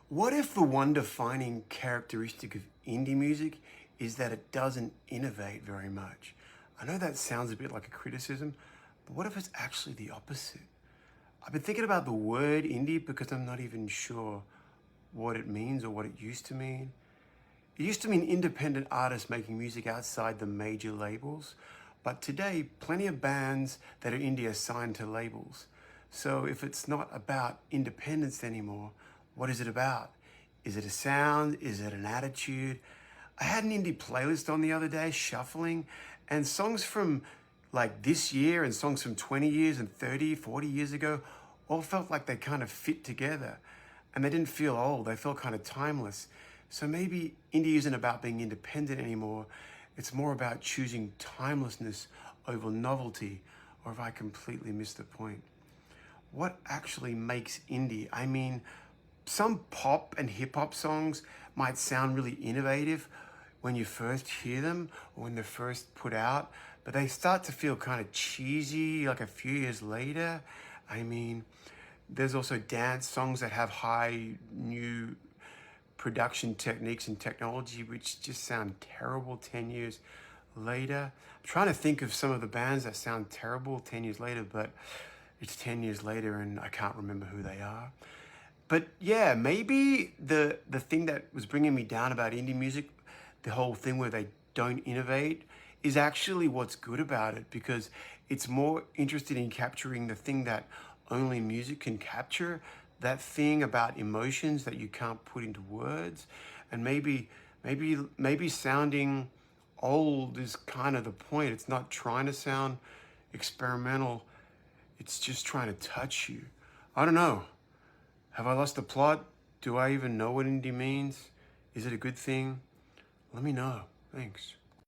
What if the one defining characteristic of indie music is that it doesn't innovate very much? I know that sounds a bit like a criticism, but what if it's actually the opposite? I've been thinking about the word indie because I'm not even sure what it means or what it used to mean. It used to mean independent artists making music outside the major labels, but today, plenty of bands that are indie are signed to labels. So if it's not about independence anymore, what is it about? Is it a sound? Is it an attitude? I had an indie playlist on the other day, shuffling, and songs from like this year and songs from 20 years and 30, 40 years ago all felt like they kind of fit together. And they didn't feel old, they felt kind of timeless. So maybe indie isn't about being independent anymore. It's more about choosing timelessness over novelty, or have I completely missed the point? What actually makes indie? I mean, some pop and hip hop songs might sound really innovative when you first hear them or when they're first put out, but they start to feel kind of cheesy like a few years later. I mean, there's also dance songs that have high new production techniques and technology which just sound terrible 10 years later. I'm trying to think of some of the bands that sound terrible 10 years later, but it's 10 years later and I can't remember who they are. But yeah, maybe the thing that was bringing me down about indie music, the whole thing where they don't innovate, is actually what's good about it, because it's more interested in capturing the thing that only music can capture, that thing about emotions that you can't put into words. And maybe sounding old is kind of the point. It's not trying to sound experimental, it's just trying to touch you. I don't know. Have I lost the plot? Do I even know what indie means? Is it a good thing? Let me know. Thanks.